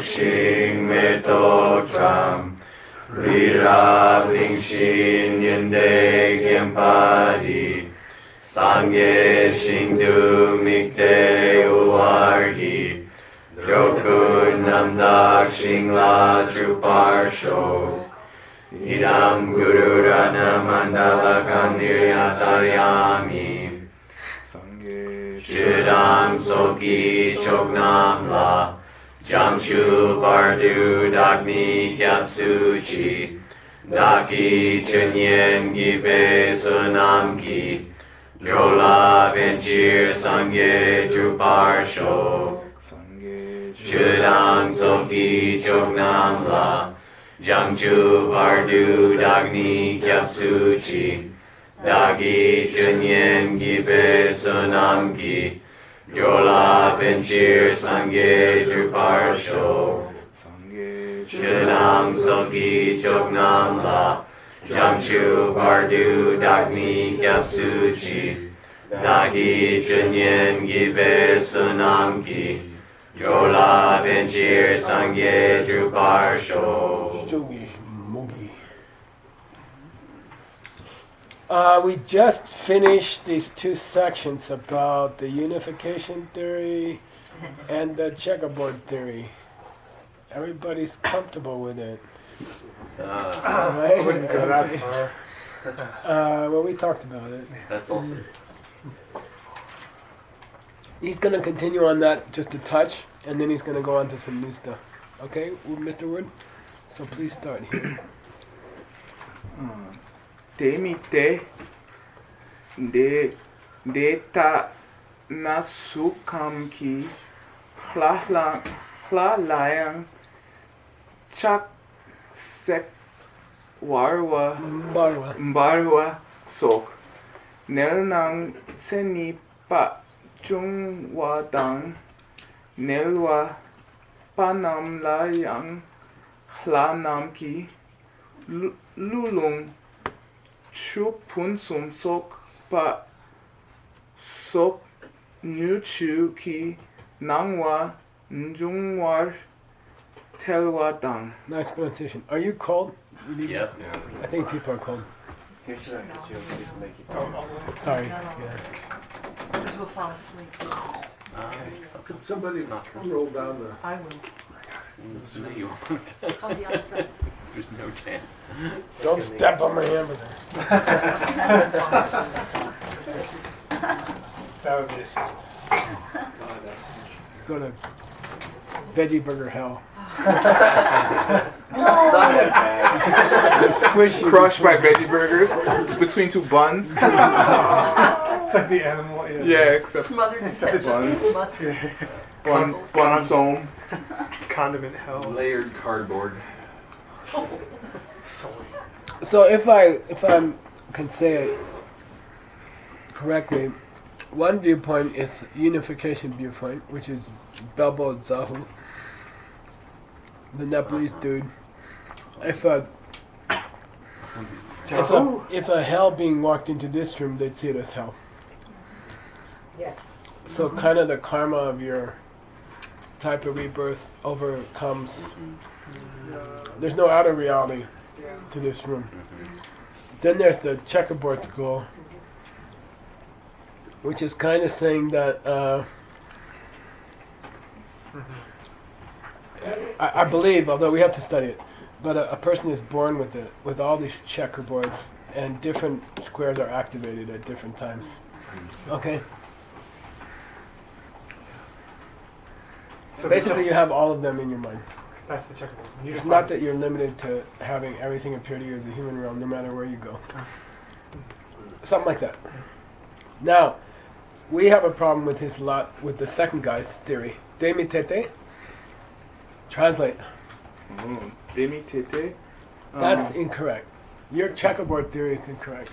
shing me tok tram. Rira bling shin yende gyempadi. Sangye shing du mikte uargi. Jokun namdak shing la trupar sho. Idam guru rana mandala kandiryatayami. Shidam soki choknam la. Jamshu bardu dakni kyapsuchi. Daki chenyen gibe sunamki. Drola benchir sangye drupar sho. Shidam soki choknam la. Jamshu bardu dakni kyapsuchi. Dagi chenyen gibe sunamki. Drola benchir sangye drupar sho. Shidam soki choknam la. Jamchu bardu dakni kyapsuchi. Dagi chenyen gibe sunamki. Drola benchir sangye drupar sho. We just finished these two sections about the unification theory and the checkerboard theory. Everybody's comfortable with it. Right? I wouldn't go that far. Well, we talked about it. That's awesome. He's going to continue on that just a touch, and then he's going to go on to some new stuff. Okay, Mr. Wood? So please start here. Demite data nasukam ki hlayang chak sek warwa mbarwa sok nel nang tseni pa chung wa dang nelwa panam layang hlanam ki lulung Chu pun sum sok pa sok nyu chu ki nangwa njungwar telwa dang. Nice pronunciation. Are you cold? Yep. I think people are cold. Here, should I get you a piece and make it? Sorry. No. Yeah. Because we'll fall asleep. Could somebody roll down the... I will. No, you won't. It's on the other side. There's no chance. Don't step on my hamburger. That would be a sin. Go to veggie burger hell. Squishy. Crushed by veggie burgers between two buns. It's like the animal. Yeah, except Smothered in Except ketchup, mustard. bun som. Condiment hell. Layered cardboard. Soy. So if I can say it correctly, one viewpoint is unification viewpoint, which is Belbo Zahu, the Nepalese dude. If a hell being walked into this room, they'd see it as hell. Yeah. So kind of the karma of your type of rebirth overcomes. There's no outer reality to this room. Then there's the checkerboard school, which is kind of saying that I believe, although we have to study it, but a person is born with it, with all these checkerboards, and different squares are activated at different times. Okay? So Basically, you have all of them in your mind. that's the checkerboard. It's not that you're limited to having everything appear to you as a human realm, no matter where you go. Something like that. Now, we have a problem with with the second guy's theory. Demitete. Translate. Demitete. That's incorrect. Your checkerboard theory is incorrect.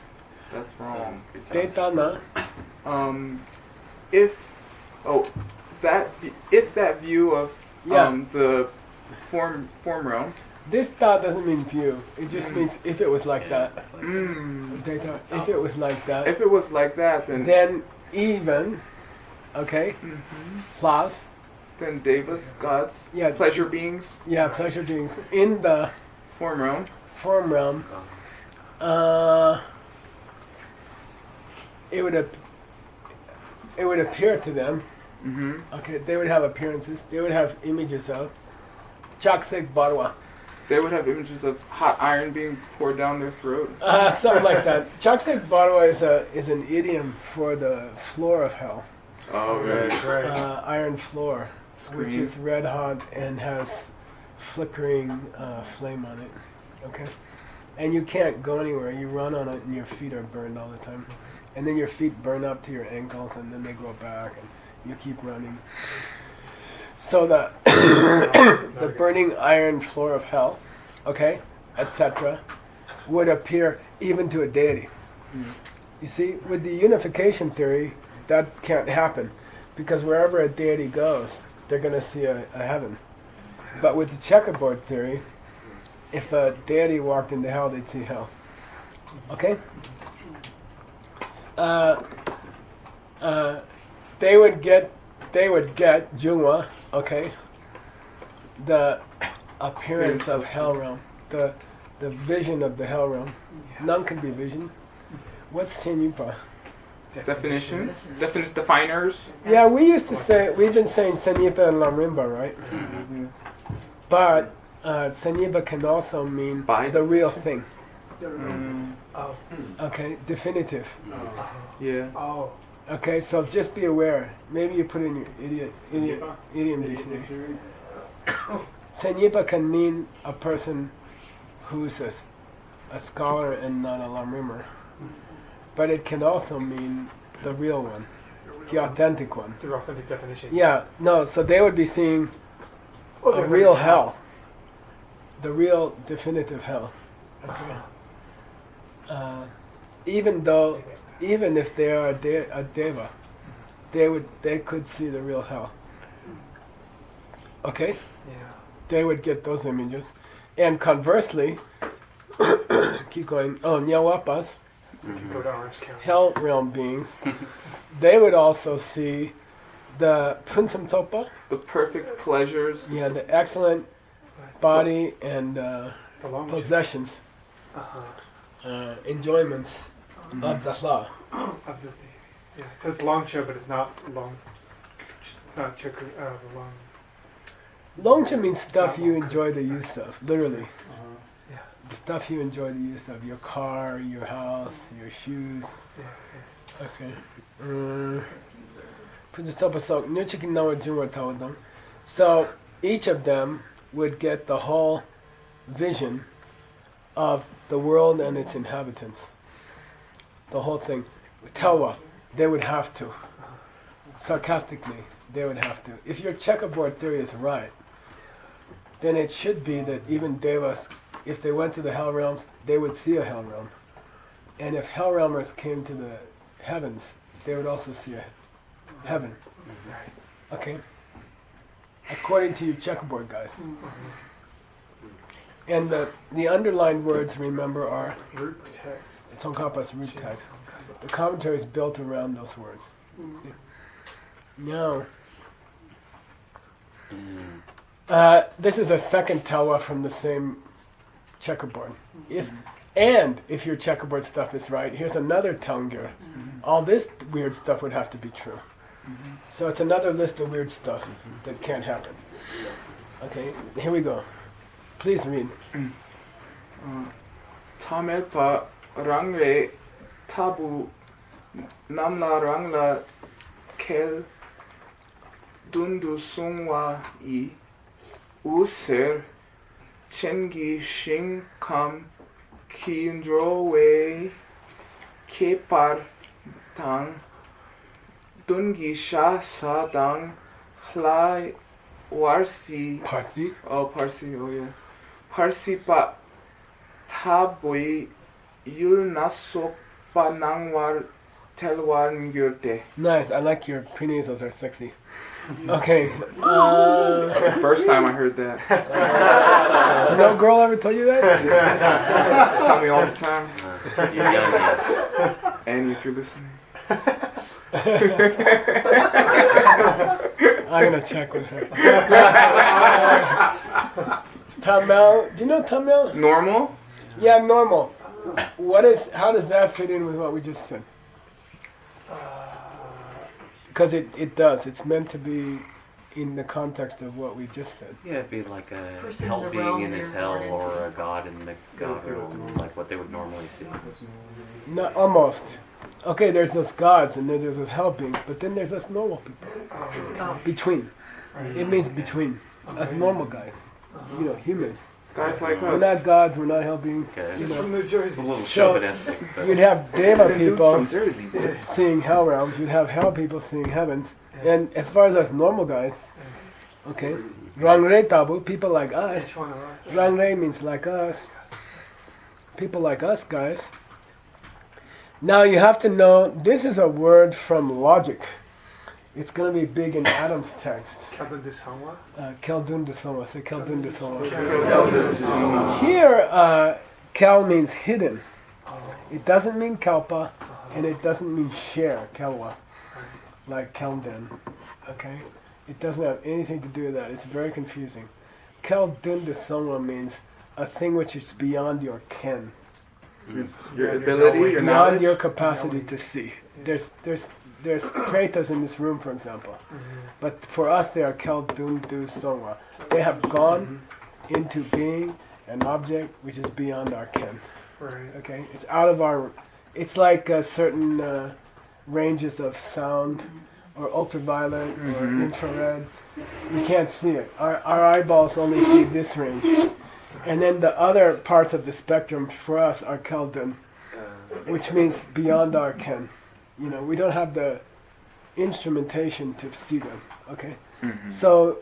That's wrong. Deta na. If that view of the form realm. This thought doesn't mean view. It just means if it was like that. Data. If it was like that. If it was like that, then even, okay, plus Then devas, gods, Yeah. pleasure beings, Yeah, pleasure beings in the form realm. form realm. It would appear to them. Mm-hmm. Okay, they would have appearances. They would have images of Chaksek Barwa. They would have images of hot iron being poured down their throat. Something like that. Chaksek Barwa is an idiom for the floor of hell. Oh, right. Iron floor, which Screen. is red hot and has flickering flame on it. Okay, and you can't go anywhere. You run on it, and your feet are burned all the time. And then your feet burn up to your ankles, and then they grow back, and you keep running. So the the burning iron floor of hell, okay, etc., would appear even to a deity. You see, with the unification theory, that can't happen, because wherever a deity goes, they're going to see a heaven. But with the checkerboard theory, if a deity walked into hell, they'd see hell. Okay? They would get Jungwa, okay, the appearance of hell realm, the vision of the hell realm. None can be vision. What's Tenyupa? Definitions, definers. Yeah, we've been saying Senyipa and Lamrimba, right? Mm-hmm. But Senyipa can also mean By? the real thing. Mm, Okay, definitive. yeah. Oh. Okay, so just be aware. Maybe you put in your idiom dictionary. Senyipa can mean a person who's a scholar and not a lamrimmer. But it can also mean the real one, the authentic one. The authentic definition. Yeah, no, so they would be seeing Oh, a they're real very- hell. The real definitive hell. Okay. Even if they are a deva, they could see the real hell. Okay? Yeah. They would get those images. And conversely, keep going, Nyawapas, You can go to Orange County. hell realm beings, they would also see the Punsam Topa, The perfect pleasures. yeah, the excellent body and The long possessions, Uh-huh. enjoyments of the Hla. Of the yeah. So it's long show, but it's not long. It's not the long. Longcha means stuff you enjoy the use of, literally. Yeah. The stuff you enjoy the use of, your car, your house, your shoes. Yeah. Okay. So each of them would get the whole vision of the world and its inhabitants. The whole thing. Tawa, they would have to. Sarcastically, they would have to. If your checkerboard theory is right, then it should be that even devas, if they went to the hell realms, they would see a hell realm. And if hell realmers came to the heavens, they would also see a heaven. Okay? According to you checkerboard guys. And the underlined words, remember, are Root text. Tsongkhapa's root text. The commentary is built around those words. Now, this is a second tawa from the same checkerboard. If your checkerboard stuff is right, here's another tangir. All this weird stuff would have to be true. So it's another list of weird stuff that can't happen. Okay, here we go. Please read. Tamelpa rangre tabu namla rangla kel dundu sungwa I user chengi shing kam kindro we kepar tang dungi sha sa dang hlai warsi Parsi. Parsi, oh yeah. Parsi pa taboy yul nasok pa nangwar telwar ngurte. Nice, I like your prenasals are sexy. Okay. First time I heard that. No girl ever told you that? Tell me all the time. You've done this. Annie, if you're listening. I'm gonna check with her. Tamil, do you know Tamil? Normal? Yeah, normal. How does that fit in with what we just said? Because it does. It's meant to be in the context of what we just said. Yeah, it'd be like a Person in hell the being realm in his you're hell born or into. a god in the god realm, like what they would normally see. Not almost. Okay, there's those gods and then there's those hell beings, but then there's us normal people. Oh. Between. It means between. Us normal guys. You know, humans. Guys like We're us. not gods, we're not hell beings. Okay, You it's know. From New a Jersey. little So, chauvinistic, but You'd have Deva Dudes people from Jersey, dude. seeing hell realms, you'd have hell people seeing heavens. And as far as us normal guys, okay, Rangre Tabu, people like us. Which one of us? Rangre means like us. People like us, guys. Now you have to know, this is a word from logic. It's going to be big in Adam's text. Captain Dusonwa? Keldun de Soma. Say Keldun de Soma. Elders. Here, Kel means hidden. It doesn't mean Kalpa, and it doesn't mean share, Kelwa, like Kelden. Okay? It doesn't have anything to do with that. It's very confusing. Keldun de Soma means a thing which is beyond your ken, Your ability, your beyond knowledge. your capacity to see. There's pretas in this room, for example. But for us, they are Keldun du Soma. They have gone into being an object which is beyond our ken. Right. Okay, it's out of our. It's like certain ranges of sound, or ultraviolet, or infrared. We can't see it. Our eyeballs only see this range, and then the other parts of the spectrum for us are Keldun, which means beyond our ken. You know, we don't have the instrumentation to see them. Okay, so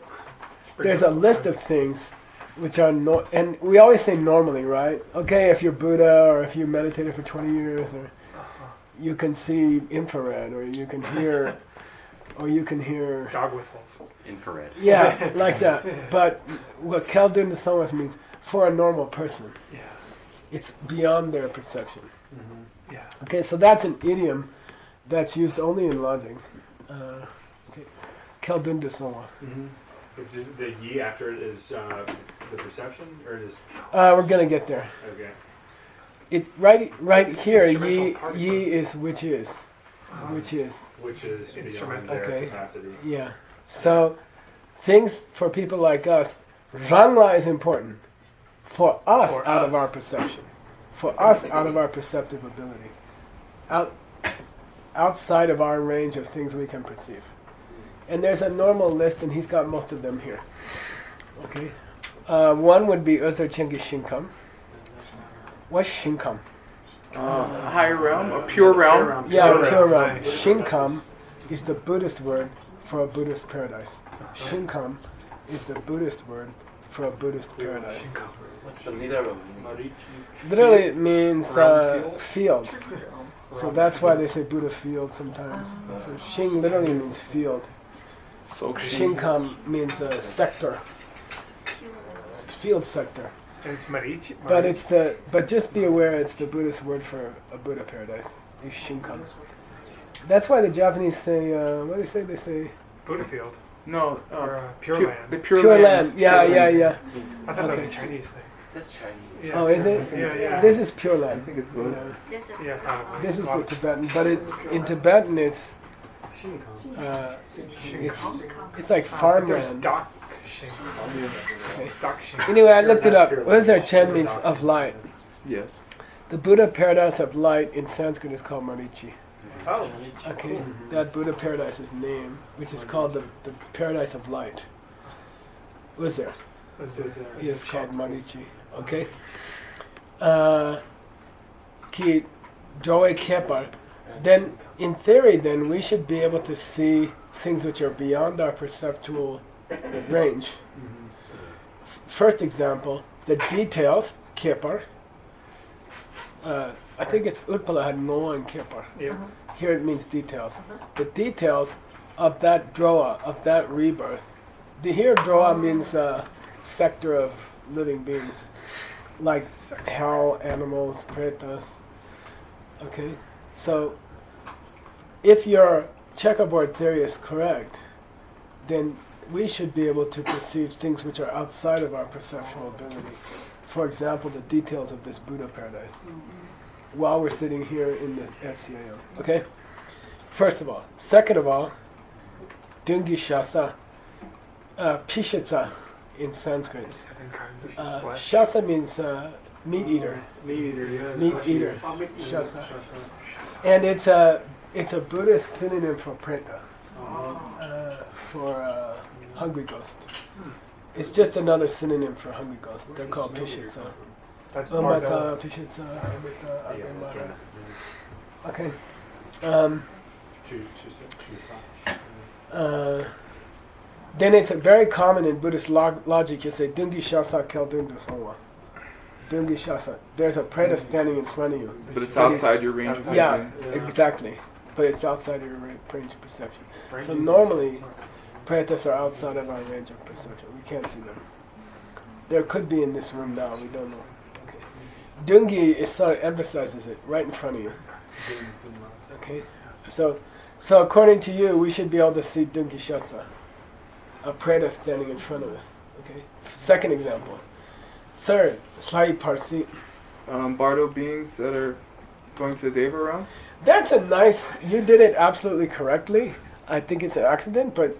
there's a list of things which are and we always say normally, right? Okay, if you're Buddha or if you meditated for 20 years, or you can see infrared, or you can hear, Dog whistles. infrared. yeah, like that. But what Keldun de Somas means for a normal person, Yeah. it's beyond their perception. Yeah. Okay, so that's an idiom that's used only in logic. Okay, Keldun de Soma. The ye after it is the perception, or just We're gonna get there. okay? It right here. Instrumental Ye particle. is which is, which is. Which is beyond Instrumental. their Okay. capacity. Yeah. So things for people like us, Rangla is important for us For out of us. our perception, for us out of our perceptive ability, outside of our range of things we can perceive. And there's a normal list, and he's got most of them here. Okay. One would be Uzur Chengi Shinkam. What's Shinkam? Higher realm, a pure realm. Yeah, Pure pure realm. realm. Shinkam is the Buddhist word for a Buddhist paradise. Shinkam is the Buddhist word for a Buddhist paradise. What's the middle? Literally, it means Realm field. So that's why they say Buddha field sometimes. So Shing literally means field. So Shinkam means sector, field sector. And it's Marichi. But just be aware it's the Buddhist word for a Buddha paradise. Is Shinkam. That's why the Japanese say, what do they say? They say Buddha field. no, Or Pure pu- Land. the pure, pure land. land. Yeah, yeah, yeah. I thought that was Okay. a Chinese thing. That's Chinese. Yeah. Oh, is it? Yeah, yeah. This is pure I land. think it's You both. know. Yeah, probably. This is Well, the Tibetan, but in Tibetan it's like There's farmland. Dak Shing. Okay. Dak Shing. Anyway, I looked it up. Uzur Chen means of light. Yes. The Buddha paradise of light in Sanskrit is called Marichi. Oh. Okay, that Buddha paradise's name, which is called the paradise of light, Uzur, is called Marichi. Okay. Ki Joe Kepar. Then, in theory, then we should be able to see things which are beyond our perceptual range. First example, the details, Kepar. I think it's Utpala had no and Kepar. Yeah. Here it means details. The details of that droa, of that rebirth. Here droa means sector of living beings, like hell, animals, pretas. Okay, so if you're checkerboard theory is correct, then we should be able to perceive things which are outside of our perceptual ability. For example, the details of this Buddha paradise. While we're sitting here in the SCIM. Okay? First of all. Second of all, Dungi Shasa, Pishitsa in Sanskrit. 7 kinds of flesh. Shasa means meat eater. Meat eater, yeah. Meat flesh eater. Shasa. And it's a Buddhist synonym for preta, for hungry ghost. It's just another synonym for hungry ghost. They're called Pishitsa. That's Amata, barbell. Pishitsa, Amita, Abhimara. Yeah. Okay. Then it's very common in Buddhist logic. You say Dungi Shasa Kel Dundu Sonwa. Dungi Shasa. There's a preta standing in front of you. But it's outside your range of Yeah, vision. exactly. But it's outside of your range of perception. So normally, pretas are outside of our range of perception. We can't see them. There could be in this room now. We don't know. Okay. Dungi is sort of emphasizes it right in front of you. Okay. So according to you, we should be able to see Dungi Shatsa, a preta standing in front of us. Okay. Second example. Third, Sai Parsi. Bardo beings that are going to the Deva realm. That's a nice. You did it absolutely correctly. I think it's an accident, but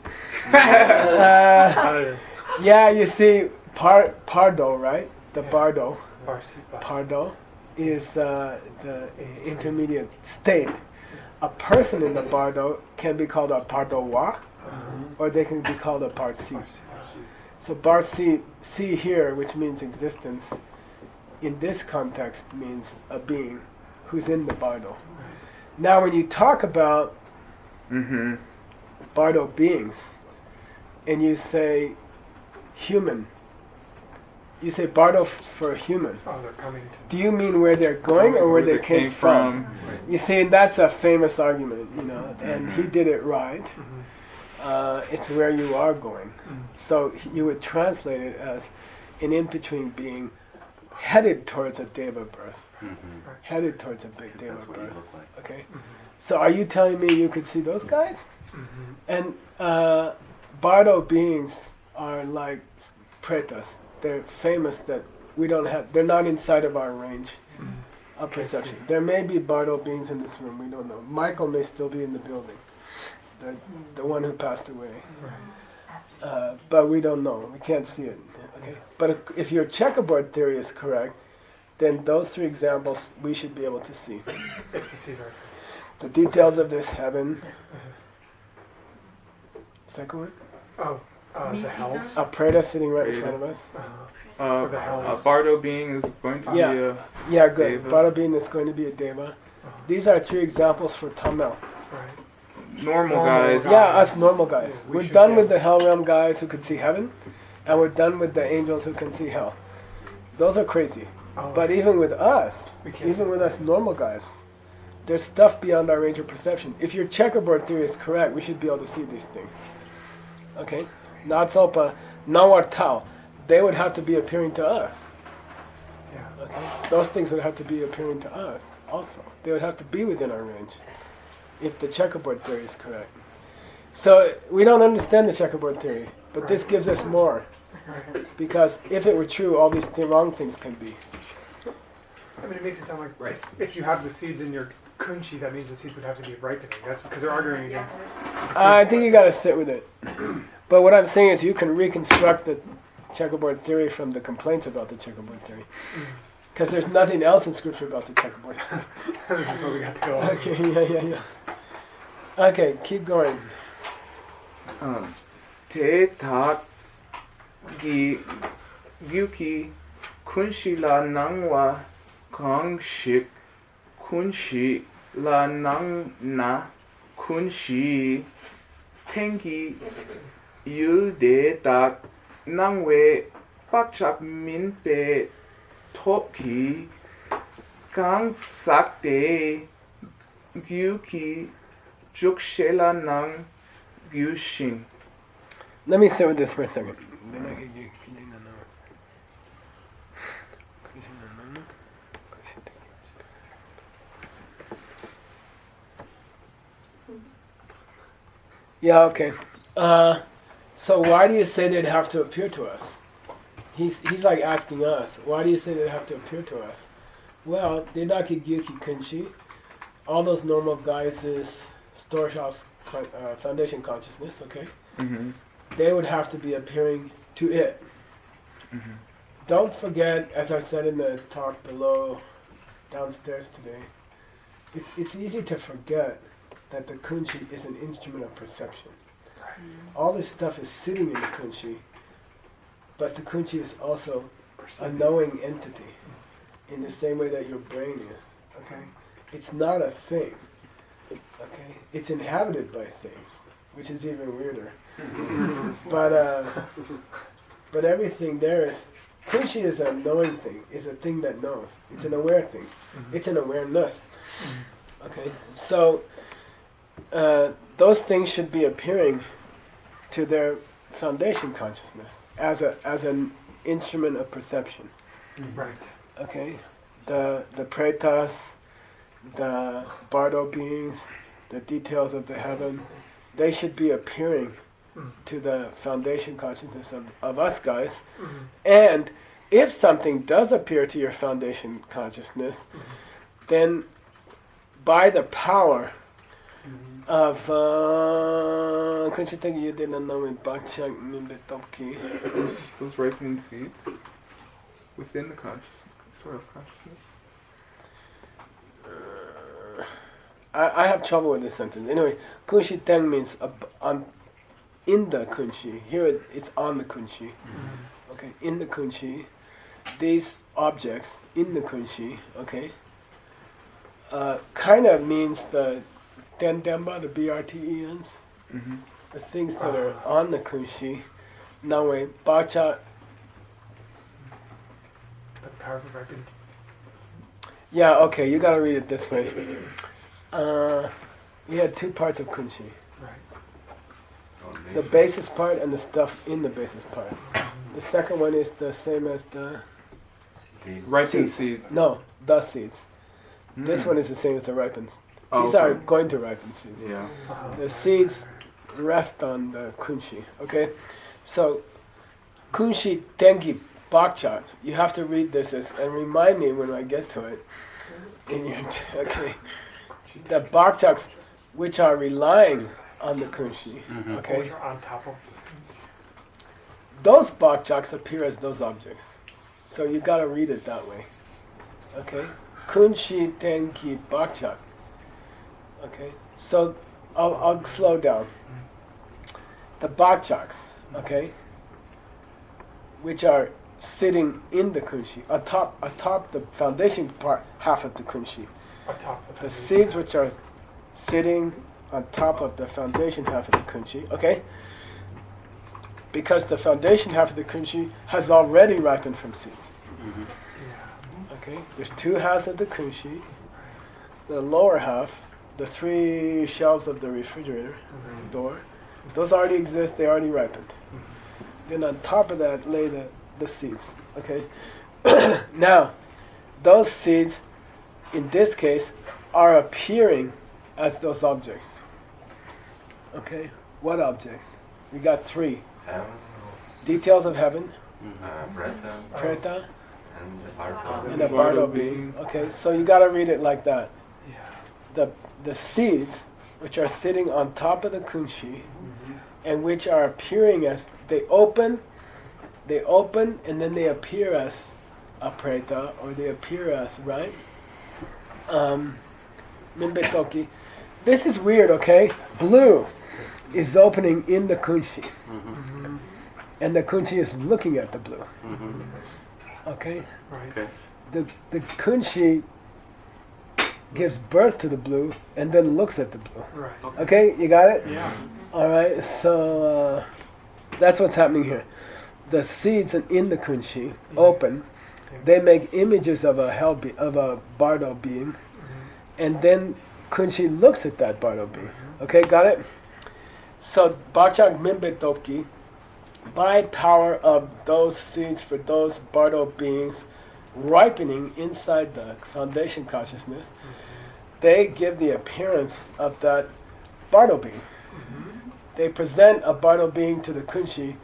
yeah, you see, Pardo, right? The Bardo. Pardo is the intermediate state. A person in the Bardo can be called a Pardowa, or they can be called a Parsi. So Parsi, see here, which means existence, in this context means a being who's in the Bardo. Now when you talk about Bardo beings, and you say human, you say Bardo for human. Oh, they're coming to. Do you mean where they're going or where they came from? You see, and that's a famous argument, you know, and he did it right. It's where you are going. So you would translate it as an in-between being headed towards a Deva birth. Headed towards a big Deva That's what you birth. look like. Okay. So are you telling me you could see those guys? And Bardo beings are like pretas. They're famous that we don't have. They're not inside of our range of perception. There may be Bardo beings in this room. We don't know. Michael may still be in the building. The one who passed away. But we don't know. We can't see it. Okay. But if your checkerboard theory is correct, then those 3 examples we should be able to see. It's the sea darkness. The details of this heaven. Second one? Oh, the hells. A preta sitting right in front of us. The hells. A Bardo being is going to be a Yeah, good. Deva. Bardo being is going to be a Deva. These are 3 examples for Tamil. Right. normal guys. Yeah, us normal guys. Yeah, we We're should done be with the hell realm guys who can see heaven, and we're done with the angels who can see hell. Those are crazy. Oh, But even with us, we can't even see with that. us normal guys, there's stuff beyond our range of perception. If your checkerboard theory is correct, we should be able to see these things. Okay? Not sopa, nawar tau. They would have to be appearing to us. Yeah. Okay? Those things would have to be appearing to us also. They would have to be within our range if the checkerboard theory is correct. So we don't understand the checkerboard theory, but this gives us more. Because if it were true, all these wrong things can be. I mean, it makes it sound like if you have the seeds in your kunchi, that means the seeds would have to be ripening. That's because they're arguing against. The seeds I think you gotta sit with it. But what I'm saying is you can reconstruct the checkerboard theory from the complaints about the checkerboard theory. Because there's nothing else in scripture about the checkerboard. That's what we got to go on. Okay, yeah. Okay, keep going. 대닭 gyuki kunshila nangwa kangshik kunshila nangna kunshi tengi yulde dak nangwe bakchak minpe toki gangsakde gyuki jukshela nang gyushin. Let me sit with this for a second. Yeah, okay. So why do you say they'd have to appear to us? He's like asking us, why do you say they'd have to appear to us? Well, Dedaki Gyuki Kunshi, all those normal guys is storehouse foundation consciousness, okay? Mm-hmm. They would have to be appearing to it. Mm-hmm. Don't forget, as I said in the talk below, downstairs today, it's easy to forget that the kunshi is an instrument of perception. All this stuff is sitting in the kunshi, but the kunshi is also a knowing entity in the same way that your brain is. Okay, it's not a thing. Okay, it's inhabited by things, which is even weirder. But everything there is. Kunshi is a knowing thing. Is a thing that knows. It's an aware thing. It's an awareness. Okay, so those things should be appearing to their foundation consciousness as an instrument of perception. Right. Okay, the pretas, the bardo beings, the details of the heaven, they should be appearing to the foundation consciousness of us guys. And if something does appear to your foundation consciousness, then by the power of couldn't you think you didn't know in Bakchak Mimbetoki? Those ripening seeds within the soil's consciousness. I have trouble with this sentence. Anyway, kunshi teng means in the kunshi. Here it's on the kunshi. Okay, in the kunshi. These objects in the kunshi, okay, kind of means the tendemba, the BRTENs, the things that are on the kunshi. Nawe, bacha. But the power of the ripened. Yeah, okay, you gotta read it this way. We had two parts of kunshi. Right. The basis part and the stuff in the basis part. The second one is the same as the Ripened seeds. No, the seeds. This one is the same as the ripened. Oh, These are okay. going to ripen seeds. Yeah. The seeds rest on the kunshi. Okay, so kunshi tengi bakchak. You have to read this and remind me when I get to it. In your okay, the bakchaks which are relying on the kunshi. Okay, Which are on top of. those bakchaks appear as those objects. So you gotta read it that way. Okay? Kunshi tenki bakchak. Okay? So I'll slow down. The bakchaks, okay, which are sitting in the kunshi, atop the foundation part, half of the kunshi. Atop the The foundation. seeds which are sitting on top of the foundation half of the kunshi, okay? Because the foundation half of the kunshi has already ripened from seeds. Okay, there's two halves of the kunshi. The lower half, the three shelves of the refrigerator door, those already exist, they already ripened. Then on top of that lay the seeds. Okay? Now, those seeds, in this case, are appearing as those objects. Okay? What objects? We got three. Heaven, Details of heaven, Preta, Preta, and the Bardo. and a bardo being. Okay, so you got to read it like that. Yeah. The seeds, which are sitting on top of the kunshi, and which are appearing as they open, and then they appear as a preta, or they appear as right. Minbetoki. This is weird, okay? Blue is opening in the kunshi, and the kunshi is looking at the blue. Okay. Right. Okay. The kunshi gives birth to the blue and then looks at the blue. Right. Okay, you got it? Yeah. All right, so that's what's happening here. The seeds in the kunshi open. They make images of a bardo being, and then kunshi looks at that bardo being. Okay, got it? So Bachak Mimbetoki, by power of those seeds for those bardo beings ripening inside the foundation consciousness, they give the appearance of that bardo being. they present a Bardo being to the kunshi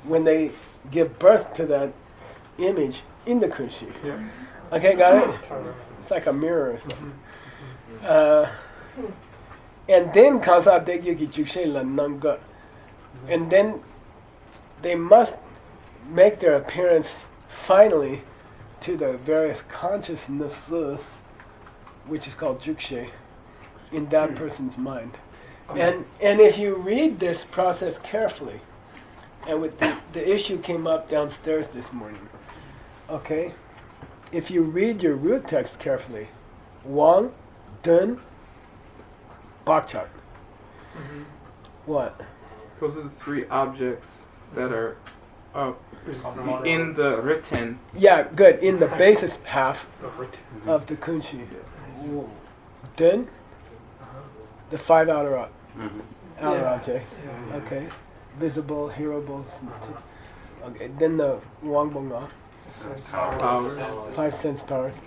when they give birth to that image in the kunshi. Yeah. Okay, got it? Totally. It's like a mirror or something. And then kansa degyuki jukshe la nanga. And then they must make their appearance finally to the various consciousnesses, which is called jukshe, in that person's mind. And if you read this process carefully, and with the issue came up downstairs this morning, okay? If you read your root text carefully, Wang, Dun, Bakchak. What? Those are the three objects that are in the written. Yeah, good. In the basis half of the kunshi. Dun, the five outer objects. Okay. Visible, hearable. Okay. Then the Wangbonga, Powers. five sense powers.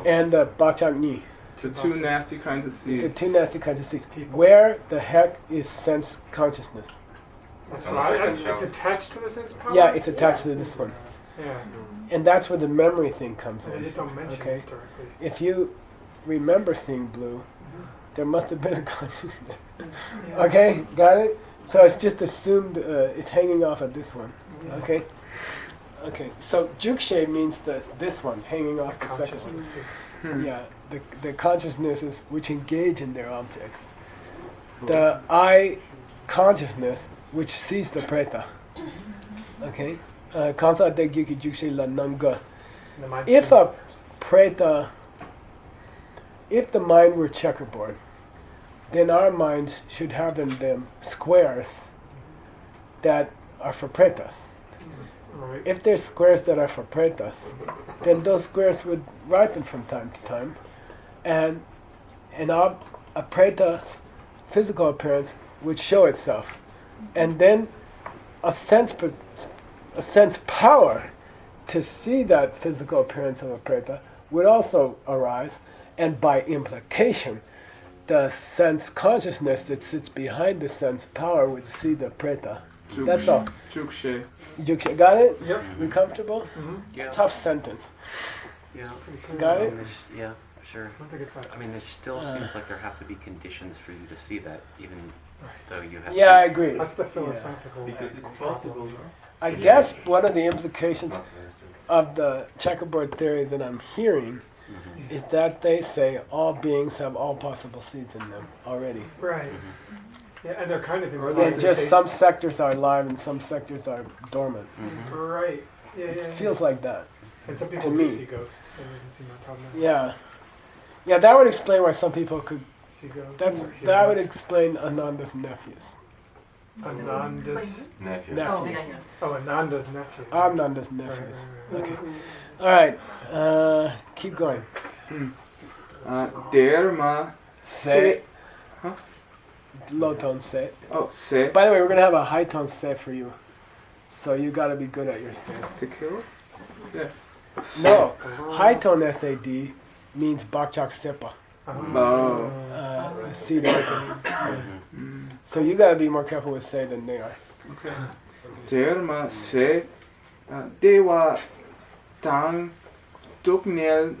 And the Bakchak Ni, The two nasty kinds of seeds. the two nasty kinds of seeds. Where the heck is sense consciousness? That's On the right. second It's shelf. attached to the sense power? Yeah, it's attached to this one. Yeah. And that's where the memory thing comes They in. just don't mention Okay. it directly. If you remember seeing blue, there must have been a consciousness. Okay, got it? So it's just assumed it's hanging off of this one. Okay? Okay, so jukshe means that this one, hanging off the second one. Consciousness is. Yeah, the consciousnesses which engage in their objects. The I consciousness which sees the preta. Okay? Kansa de gyuki jukshe la nanga. The mind If stream a appears. preta, if the mind were checkerboard, then our minds should have in them squares that are for pretas. Right. If there's squares that are for pretas, then those squares would ripen from time to time, and a preta's physical appearance would show itself, and then a sense power to see that physical appearance of a preta would also arise, and by implication, the sense consciousness that sits behind the sense power would see the preta. That's all. Jukshe. You got it? Yep. We comfortable? It's a tough sentence. Yeah. Got it? Yeah, sure. I don't think it's that. I mean, there still seems like there have to be conditions for you to see that, even though you have. Yeah, I agree. That's the philosophical Because it's problem. possible. I guess one of the implications of the checkerboard theory that I'm hearing is that they say all beings have all possible seeds in them already. Right. Yeah, and they're kind of And implied. just some sectors are alive and some sectors are dormant. Right. Yeah, It yeah. feels like that. And some people to do me. see ghosts. That doesn't seem that problematic. Yeah. Yeah, that would explain why some people could. See ghosts. That or would hear explain Ananda's nephews. Ananda's. Nephew. Nephews. Oh, Ananda's nephew. Ananda's Right, nephews. right, right. Okay. All right. Keep going. Derma. Say. Huh? Low tone say. Oh, se. By the way, we're gonna have a high tone say for you, so you gotta be good at your says. Tequila? Yeah. No, high tone SAD means bakchak sepa. Oh. The seed opening. So you gotta be more careful with say than they are. Okay. Derma se. Dewa tang tuknel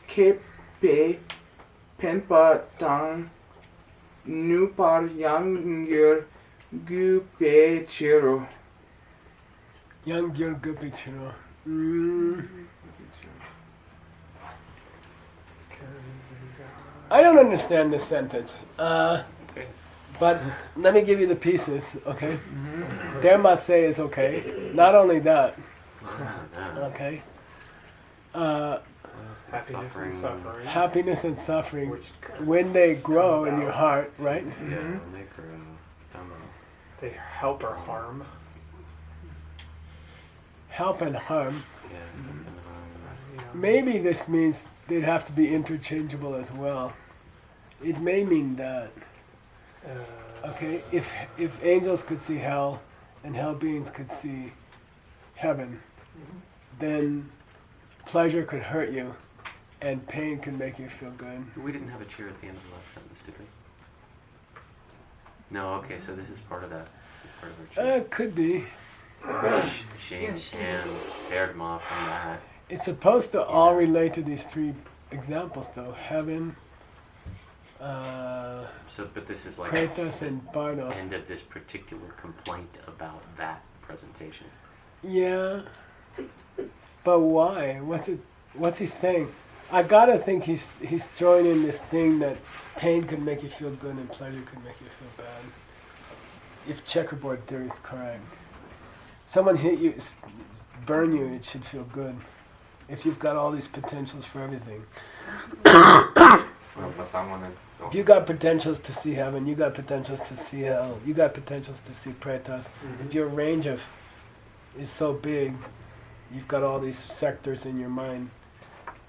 kepe penpa tang nupar yanger gupe chiro. Young girl gupichiro. I don't understand this sentence. But let me give you the pieces, okay? Derma say is okay. Not only that, okay? Happiness and suffering. Happiness and suffering, Which when they grow in your heart, right? Yeah, when they grow. they help or harm. Help and harm. Yeah. You know. Maybe this means they'd have to be interchangeable as well. It may mean that. Okay, if angels could see hell and hell beings could see heaven, then pleasure could hurt you and pain could make you feel good. We didn't have a cheer at the end of the last sentence, did No, okay, so this is part of that. This is part of our Could be. Shane, Shan, Bergma from that. It's supposed to all relate to these three examples, though. Heaven, So, but this is like Kratos, and Bardo. end of this particular complaint about that presentation. Yeah. But why? What's he saying? I gotta think he's throwing in this thing that pain can make you feel good and pleasure can make you feel bad. If checkerboard theory is correct. Someone hit you, burn you, it should feel good. If you've got all these potentials for everything. Well, for someone is You got potentials to see heaven, you got potentials to see hell, you got potentials to see pretas. If your range is so big, you've got all these sectors in your mind,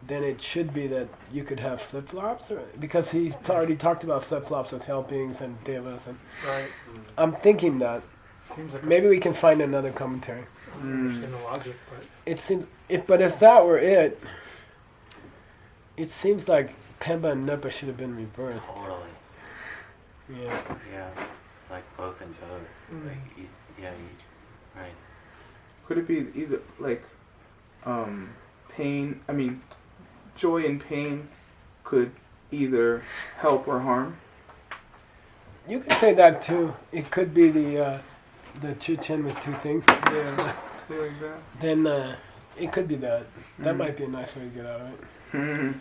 then it should be that you could have flip-flops, because he already talked about flip-flops with hell beings and devas, and Right. I'm thinking that Seems like maybe we can find another commentary. I don't understand the logic, but It seems, but if that were it seems like Pemba and Nepa should have been reversed. Totally. Yeah. Yeah. Like both and both. Like, right. Could it be either like pain? I mean, joy and pain could either help or harm. You could say that too. It could be the Chuchen with two things. Yeah, something like that. Then it could be that. That might be a nice way to get out of it.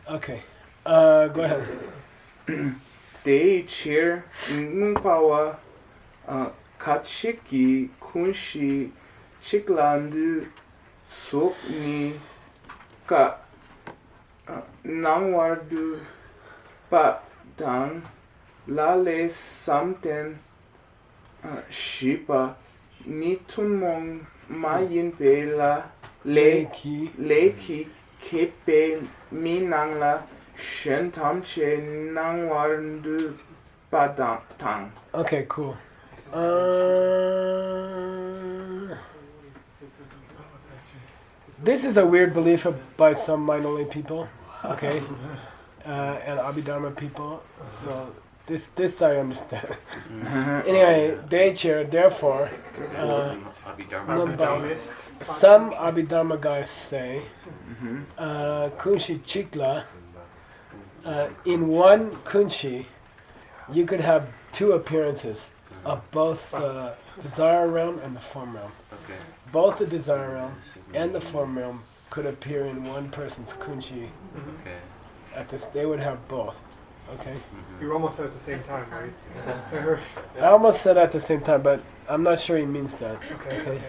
Okay. Go ahead. They cheer ngpawa kachiki kunshi chiklandu sokni ka nangwardu pa dang lale samten shipa nitumong mayin bela Leiki. Leki kepe minangla shen tamche nangwardu padang. Okay, cool. This is a weird belief by some minority people, okay, and Abhidharma people. So this I understand. Anyway, they cheer. Therefore, Abhidharma. Buddhist. some Abhidharma guys say Kunshi Chikla. In one Kunshi, you could have two appearances of both the desire realm and the form realm. Okay. Both the desire realm and the form realm could appear in one person's Kunshi. Okay. At this, they would have both. Okay. You were almost said at the same time, right? I almost said at the same time, but I'm not sure he means that. Okay. Okay. Okay.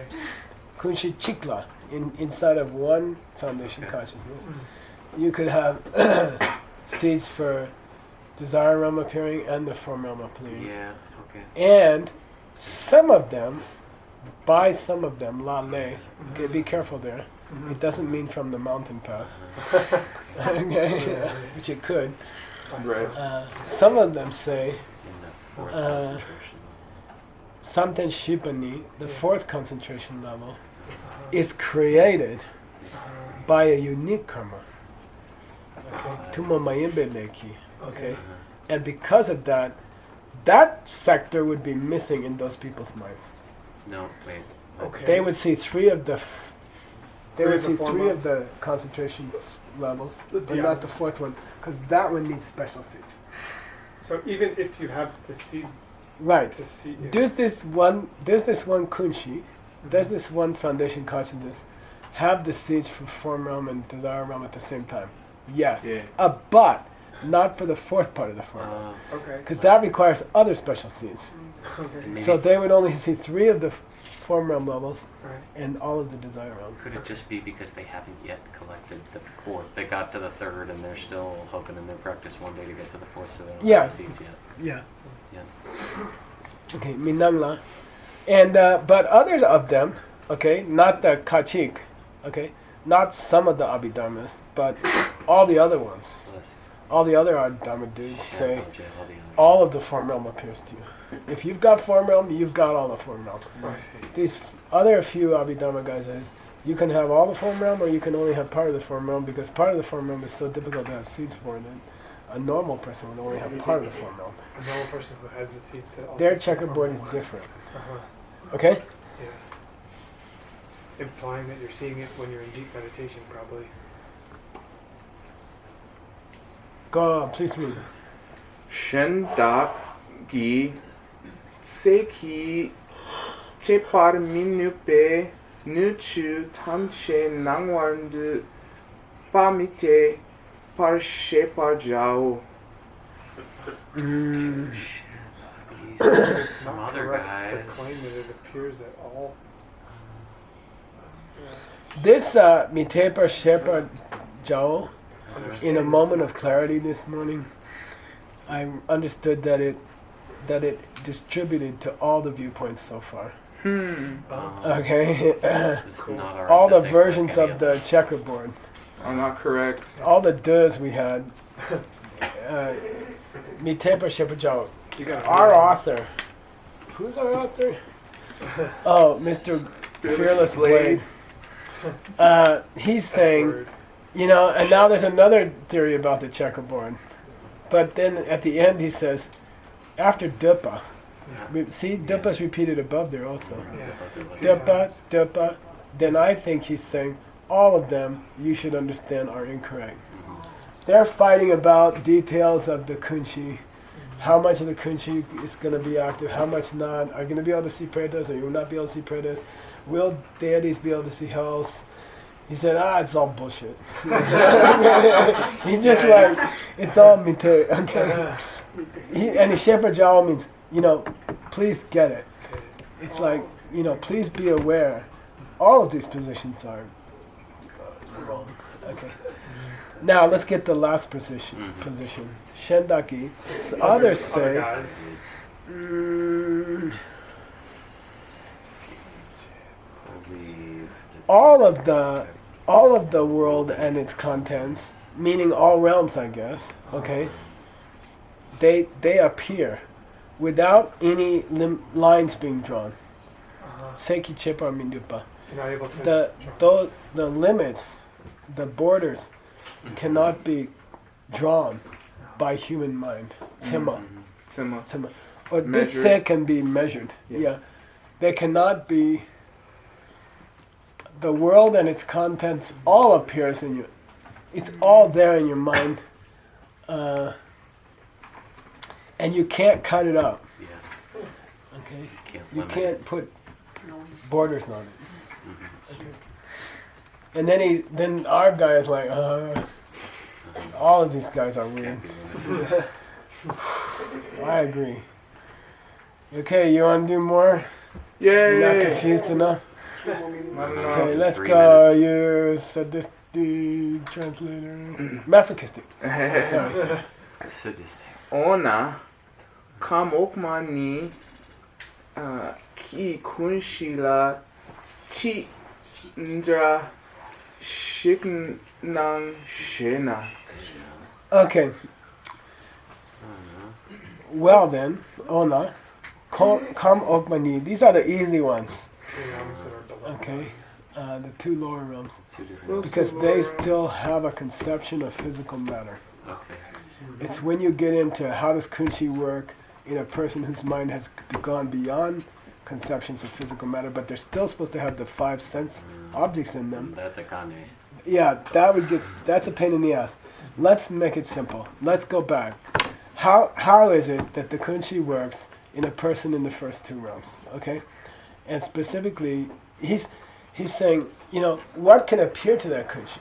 Kunshi Chikla, inside of one foundation consciousness, you could have seeds for desire realm appearing and the form realm appearing. Yeah. Okay. And some of them, by some of them, la le, okay, be careful there. It doesn't mean from the mountain pass, okay, which it could. Right. Some of them say In the fourth Uh, concentration. Samten Shipani, the fourth concentration level, is created by a unique karma. Okay, Tumo Mayimbe Neki. Okay, and because of that, that sector would be missing in those people's minds. No, wait. Okay. They would see three of the form three of realms. the concentration levels, but Yeah. not the fourth one, because that one needs special seeds. So even if you have the seeds Right. to see, There's this one kunshi, there's this one foundation consciousness, have the seeds for form realm and desire realm at the same time. Yes. Yeah. But not for the fourth part of the form realm. okay. Because that requires other special seeds. Okay. Maybe So they would only see three of the form realm levels Right. and all of the desire realm. could it just be because they haven't yet collected the fourth? They got to the third and they're still hoping in their practice one day to get to the fourth, so they don't Yeah. have the seeds yet. Yeah. Yeah. Okay, Minangla. And but others of them, okay, not the Kachik, okay, not some of the Abhidharmas, but all the other ones. Plus, All the other Abhidharma dudes say all the others. all of the form realm appears to you. If you've got form realm, you've got all the form realm. These other few Abhidharma guys says you can have all the form realm or you can only have part of the form realm because part of the form realm is so difficult to have seeds for that A normal person would only have part of the form realm. A normal person who has the seeds to also Their see checkerboard form is realm. different. Uh-huh. Okay? Yeah. Implying that you're seeing it when you're in deep meditation, probably. Go on, please read. Shendaki Seki Chepar Minupe Nuchu Tamche Nangwandu Pamite Par Shepar Jao. Some Not other correct guys. to claim that it appears at all. This Mitepa Shepa Jao, in a moment of clarity this morning, I understood that it distributed to all the viewpoints so far. Okay? It's not our All the thing, versions like any of the checkerboard. I'm not correct. All the does we had. Mitepa Shepa Jao. You got Our author. Who's our author? Oh, Mr. Fearless Blade. He's saying, you know, and now there's another theory about the checkerboard. But then at the end he says, after Dupa, see, Dupa's repeated above there also. Dupa, then I think he's saying, all of them, you should understand, are incorrect. They're fighting about details of the kunchi. How much of the kunchi is going to be active, how much not. Are you going to be able to see pretas, or you will not be able to see pretas? Will deities be able to see hells? He said, it's all bullshit. He's just like, it's all mite, okay? And Shepa Jao means, you know, please get it. It's like, you know, please be aware. All of these positions are wrong. Okay. Now let's get the last position. Shendaki. Others say, guys. all of the world and its contents, meaning all realms, I guess. Okay. They appear without any lines being drawn. Seki Chepa Mindupa. You're not able to. The limits, the borders, cannot be drawn by human mind. Tsima. Or this Measured. se can be measured. Yeah. Yeah. They cannot be. The world and its contents all appears in you. It's all there in your mind. And you can't cut it up. Yeah. Okay? Can't You limit can't put borders on it. Okay. And then our guy is like, all of these guys are weird. I agree. Okay, you want to do more? You're not Yay! confused enough? Okay, let's 3 go. minutes. You said this, the translator. Masochistic. Sorry. Sadistic. Ona Kamokmani Ki Kunshila Chi Ndra Shiknang Shena. Okay. Well then, Ona, Kam Okmani. These are the easy ones. Two realms that are below. Okay. The two lower realms. Two different. Because they still have a conception of physical matter. Okay. It's when you get into how does kunchi work in a person whose mind has gone beyond conceptions of physical matter, but they're still supposed to have the 5 sense objects in them. That's a Kanye. Yeah, that's a pain in the ass. Let's make it simple. Let's go back. How is it that the kunchi works in a person in the first 2 realms? Okay? And specifically, he's saying, you know, what can appear to that kunchi?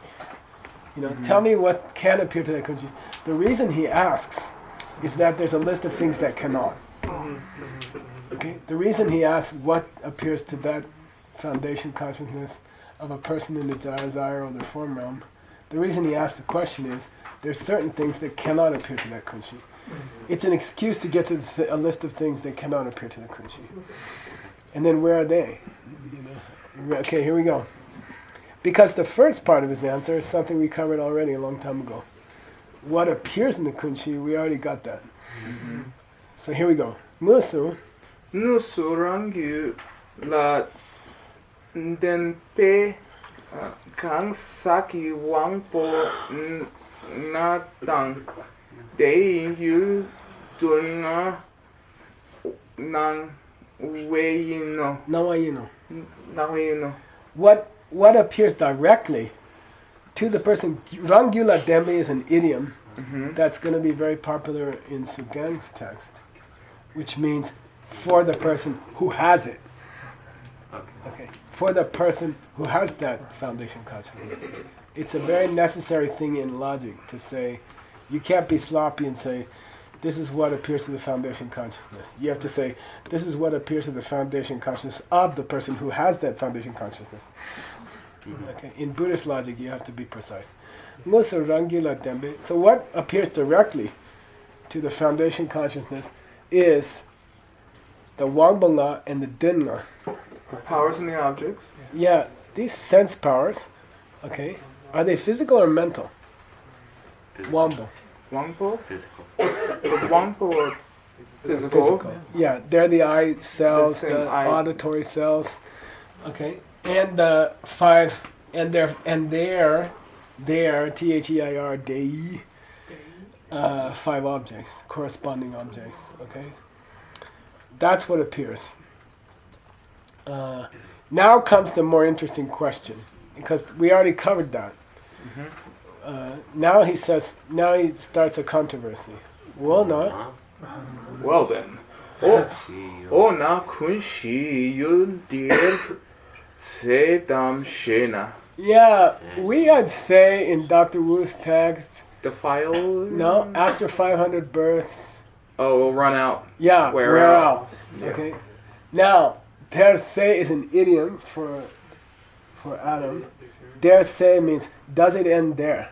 You know, tell me what can appear to that kunchi. The reason he asks is that there's a list of things that cannot. Okay? The reason he asks what appears to that foundation consciousness of a person in the desire or the form realm, the reason he asks the question is there's certain things that cannot appear to that kunchi. It's an excuse to get to a list of things that cannot appear to the kunchi. And then where are they? You know? Okay, here we go. Because the first part of his answer is something we covered already a long time ago. What appears in the kunchi, we already got that. So here we go. Musu, Nusurangyu La Denpe Kangsaki Wangpo Natang They you do nang way no. Now you know. Now you know. What appears directly to the person? Rangula dembe is an idiom that's going to be very popular in Sugang's text, which means for the person who has it. Okay. For the person who has that foundation consciousness. It's a very necessary thing in logic to say, you can't be sloppy and say, this is what appears to the foundation consciousness. You have to say, this is what appears to the foundation consciousness of the person who has that foundation consciousness. Okay. In Buddhist logic, you have to be precise. Musa Rangila Dembe. So what appears directly to the foundation consciousness is the Wangbanga and the Dunga. The powers and the objects. Yeah, these sense powers, okay, are they physical or mental? Wambo. Wangpo? Physical. The Wangpo are physical. Yeah, they're the eye cells, The the, same eye. auditory cells, okay, and the five, and they're THEIR, DEI, 5 objects, corresponding objects, okay. That's what appears. Now comes the more interesting question, because we already covered that. Now he starts a controversy. Well, no. Well then. Na kunshi yul dir sedam shena. Yeah, we had say in Dr. Wu's text, The file. no, after 500 births, Oh, we'll run out. yeah, Wear wear out. out. Okay. Now, per se is an idiom for Adam. Der se means does it end there?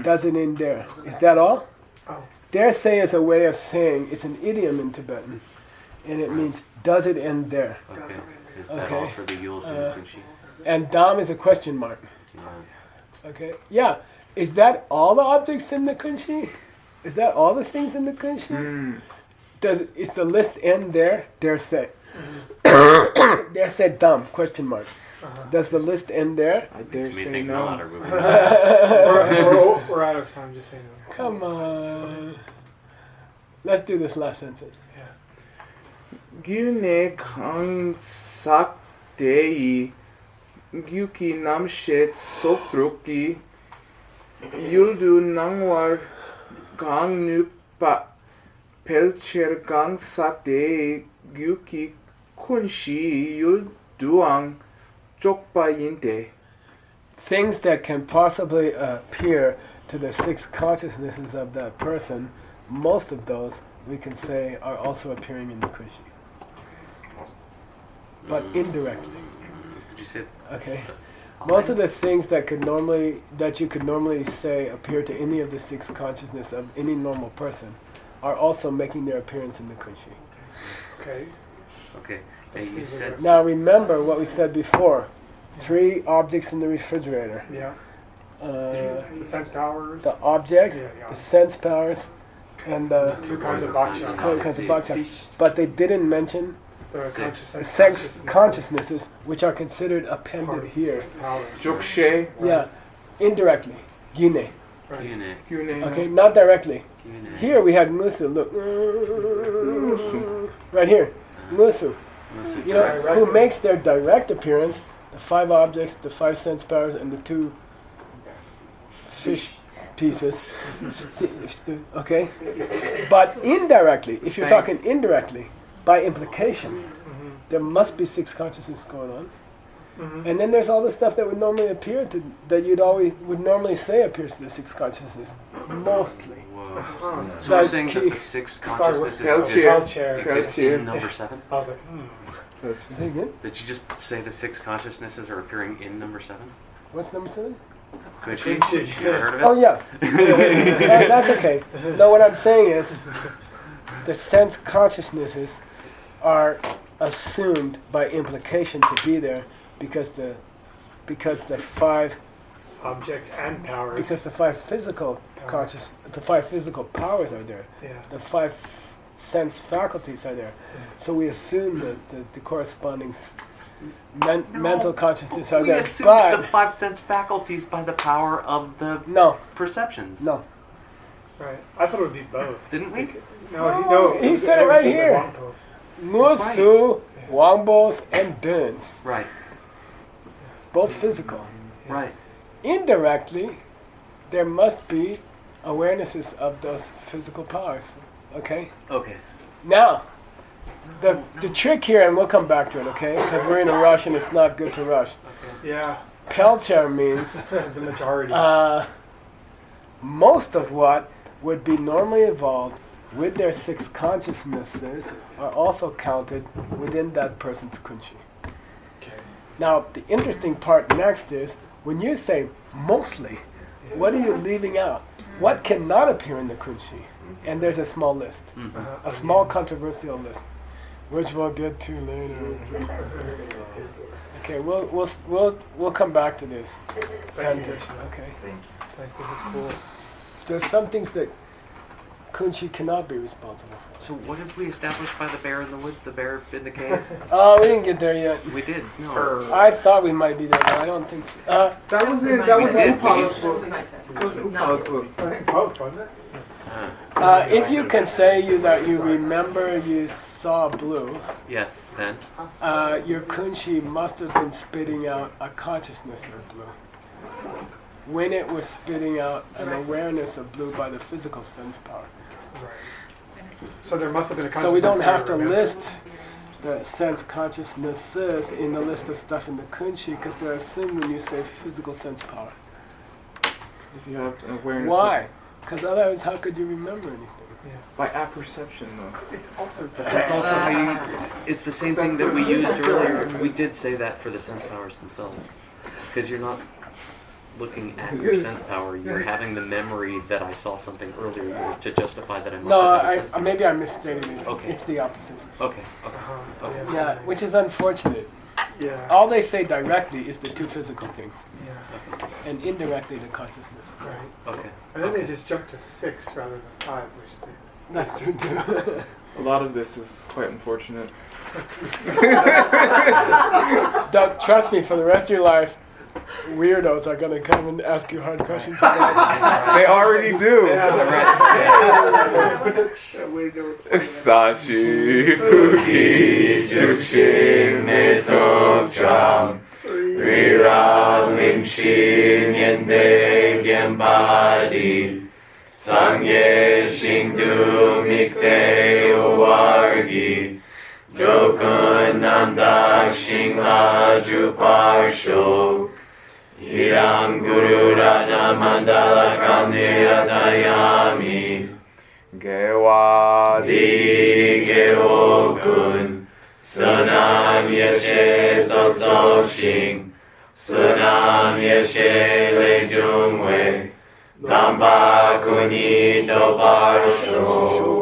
Does it end there? Is that all? Oh. Der se is a way of saying, it's an idiom in Tibetan, and it means does it end there? Okay. Is that Okay. all for the Yules and the Kunshi? And dam is a question mark. Yeah. Okay. Yeah. Is that all the objects in the kunshi? Is that all the things in the kunshi? Is the list end there? Der se. Der se dam? Question mark. Does the list end there? I dare Makes me say think no. not, or moving on. We're out of time, just so you know. Come on. Let's do this last sentence. Gyune kang sak dei gyuki namshet sokruki yuldu nangwar gang nupa pelcher gang sak dei gyuki kunshi yulduang chokpa yinte. Things that can possibly appear to the 6 consciousnesses of that person, most of those we can say are also appearing in the kunshi. But indirectly. Could you say Okay. Most of the things that you could normally say appear to any of the 6 consciousness of any normal person are also making their appearance in the kunshi. Okay. Okay. And you said Now remember what we said before. 3 objects in the refrigerator. Yeah. The The sense powers. objects, Yeah, yeah. the sense powers, and the 2 kinds of Consciousness. bhakti. kinds of bhakti. But they didn't mention The Six. the 6 consciousnesses, which are considered appended here. Sense powers. Jokshe Yeah, indirectly. Gyune. Right. Gyune. gyune. Okay, not directly. Gyune. Here we had Musu. Look, right here, Musu. Musu. You know, Direct. who makes their direct appearance? The 5 objects, the 5 sense powers, and the 2 fish pieces. Okay, but indirectly, if you're talking indirectly, by implication, there must be 6 consciousness going on. And then there's all the stuff that would normally appear to that would normally say appears to the 6 consciousness, mostly. Whoa. So That's you're saying key. that the 6 Sorry, consciousnesses Hell exist, chair. chair. exist Hell chair. in number 7? I was like, Say again. Did you just say the 6 consciousnesses are appearing in number 7? What's number 7? Kunshi? Kunshi. You ever heard of it? Oh yeah. That's okay. No, what I'm saying is, the sense consciousnesses are assumed by implication to be there because the 5 objects and powers. because the 5 physical the 5 physical powers are there. Yeah. The 5 sense faculties are there. So we assume that the corresponding mental consciousness are We there. assumed But the 5 sense faculties by the power of the no, perceptions. no. Right. I thought it would be both. Didn't we? No, he said it was right the here. Wangpos. Musu, Wangbos, and Duns. Right. Both physical. Right. Indirectly, there must be awarenesses of those physical powers. Okay? Okay. Now, the trick here, and we'll come back to it, okay? Because we're in a rush and it's not good to rush. Yeah. Pelcher means The majority. most of what would be normally evolved with their 6 consciousnesses are also counted within that person's kunshi. Now, the interesting part next is when you say mostly, what are you leaving out? What cannot appear in the kunshi? And there's a small list, a small controversial list, which we'll get to later. Okay, we'll come back to this. Thank you. Okay. Like, this is cool. There's some things that kunshi cannot be responsible for. So what did we establish by the bear in the woods, the bear in the cave? Oh, we didn't get there yet. We did. No. I thought we might be there, but I don't think so. That was my in text. Upala's That book. was my text. That was in No. Upala's book. I think both, wasn't it? If you can say that you remember you saw blue, Yes. Then. your kunshi must have been spitting out a consciousness of blue. When it was spitting out an awareness of blue by the physical sense power. Right. So there must have been a So we don't consciousness have to there, remember? list the sense consciousnesses in the list of stuff in the kunshi because they're assumed when you say physical sense power. If you have awareness. Why? Because otherwise, how could you remember anything? By apperception, though. It's also That's also how you. It's the same thing that we used earlier. We did say that for the sense powers themselves, because you're not looking at your sense power. You're having the memory that I saw something earlier to justify that I must No, have had a sense power. maybe I misstated it. Okay. It's the opposite. Okay. Okay. Uh-huh. Yeah, which is unfortunate. Yeah. All they say directly is the 2 physical things, Yeah. and indirectly the consciousness. Right. Okay. And then they just jumped to 6 rather than 5, which they. That's true too. A lot of this is quite unfortunate. Doug, trust me, for the rest of your life, weirdos are gonna come and ask you hard questions about They already do. Sashi Fuki Jushin Metokjam Rira Limshin Yende Gembadi Sangye Shingdu Mikte Uwargi Jokun Namdak Shingla Juparsho Iram Guru Radha Mandala Kamniyatayami Gewadi Gewokun Sunam Yeshe Zozoshing Sunam Yeshe Lejungwe Damba Kunito Barsho